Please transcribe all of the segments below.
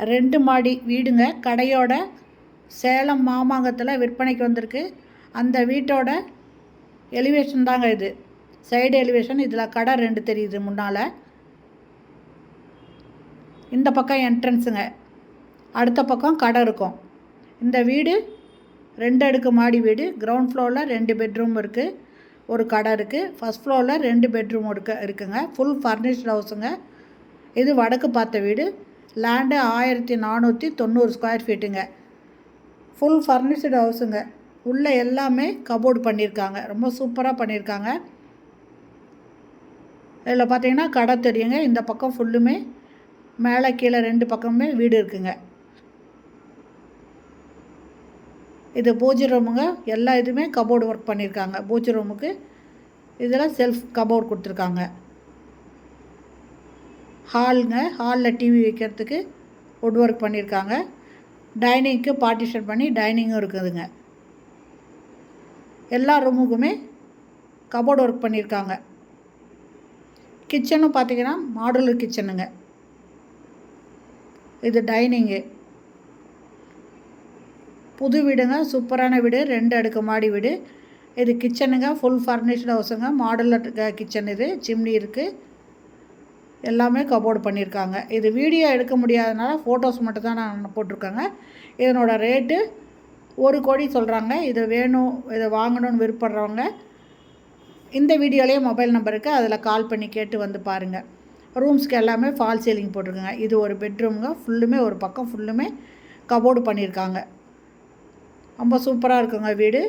2 மாடி வீடுங்க. கடையோட சேலம் மாமாங்கத்தில் விற்பனைக்கு வந்திருக்கு. அந்த வீட்டோட எலிவேஷன் தாங்க இது. Side elevation. இதில் கடை 2 தெரியுது முன்னால். இந்த பக்கம் என்ட்ரன்ஸுங்க. அடுத்த பக்கம் கடை இருக்கும். இந்த வீடு 2 அடுக்கு மாடி வீடு. கிரவுண்ட் ஃப்ளோரில் 2 பெட்ரூம் இருக்குது, ஒரு கடை இருக்குது. ஃபஸ்ட் ஃப்ளோரில் 2 பெட்ரூம் இருக்குங்க. ஃபுல் ஃபர்னிஷ்டு ஹவுஸுங்க. இது வடக்கு பார்த்த வீடு. லேண்டு 1490 ஸ்கொயர் ஃபீட்டுங்க. ஃபுல் ஃபர்னிஷ்டு ஹவுஸுங்க. உள்ளே எல்லாமே கபோர்டு பண்ணியிருக்காங்க. ரொம்ப சூப்பராக பண்ணியிருக்காங்க. இதில் பார்த்தீங்கன்னா கடை தெரியுங்க. இந்த பக்கம் ஃபுல்லுமே மேலே கீழே 2 பக்கமுமே வீடு இருக்குங்க. இது பூஜை ரூமுங்க. எல்லா இதுவுமே கபோர்டு ஒர்க் பண்ணியிருக்காங்க. பூஜை ரூமுக்கு இதில் செல்ஃப் கபோர்டு கொடுத்துருக்காங்க. ஹாலுங்க. ஹாலில் டிவி வைக்கிறதுக்கு வுட் ஒர்க் பண்ணியிருக்காங்க. டைனிங்க்கு பார்ட்டிஷன் பண்ணி டைனிங்கும் இருக்குதுங்க. எல்லா ரூமுக்குமே கபோர்டு ஒர்க் பண்ணியிருக்காங்க. கிச்சனும் பார்த்திங்கன்னா மாடுலர் கிச்சனுங்க. இது டைனிங்கு. புது வீடுங்க. சூப்பரான வீடு. 2 அடுக்கு மாடி வீடு. இது கிச்சனுங்க. ஃபுல் ஃபர்னிஷ்டு ஹவுஸுங்க. Modular kitchen. இது சிம்னி இருக்குது. எல்லாமே கபோர்டு பண்ணியிருக்காங்க. இது வீடியோ எடுக்க முடியாதனால ஃபோட்டோஸ் மட்டும் தான் நான் போட்டிருக்கேங்க. இதனோட ரேட்டு 1 கோடி சொல்கிறாங்க. இது வேணும், இதை வாங்கணும்னு விருப்பப்படுறவங்க இந்த வீடியோலேயே மொபைல் நம்பர் இருக்குது, அதில் கால் பண்ணி கேட்டு வந்து பாருங்கள். ரூம்ஸ்க்கு எல்லாமே ஃபால் சீலிங் போட்டிருக்குங்க. இது ஒரு பெட்ரூமுங்க. ஃபுல்லுமே ஒரு பக்கம் ஃபுல்லுமே கபோர்டு பண்ணியிருக்காங்க. ரொம்ப சூப்பராக இருக்குங்க வீடு.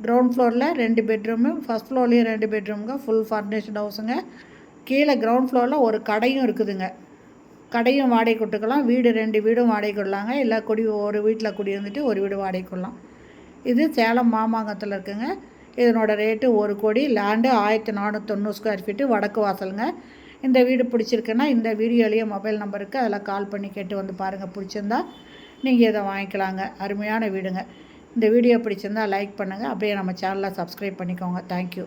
கிரவுண்ட் ஃப்ளோரில் 2 பெட்ரூமு, ஃபஸ்ட் ஃப்ளோர்லேயும் 2 பெட்ரூமுங்க. ஃபுல் ஃபர்னிஷ்டு ஹவுஸுங்க. கீழே கிரவுண்ட் ஃப்ளோரில் ஒரு கடையும் இருக்குதுங்க. கடையும் வாடகை கொடுத்துக்கலாம். வீடு 2 வீடும் வாடகை கொள்ளலாங்க. இல்லை ஒரு வீட்டில் குடி வந்துட்டு ஒரு வீடு வாடகை கொள்ளலாம். இது சேலம் மாமாங்கத்தில் இருக்குங்க. இதனோட ரேட்டு 1 கோடி. Land 1490 square feet. வடக்கு வாசலுங்க. இந்த வீடு பிடிச்சிருக்குன்னா இந்த வீடியோலேயே மொபைல் நம்பருக்கு அதில் கால் பண்ணி கேட்டு வந்து பாருங்கள். பிடிச்சிருந்தா நீங்கள் இதை வாங்கிக்கலாங்க. அருமையான வீடுங்க. இந்த வீடியோ பிடிச்சிருந்தால் லைக் பண்ணுங்கள். அப்படியே நம்ம சேனலை சப்ஸ்கிரைப் பண்ணிக்கோங்க. தேங்க்யூ.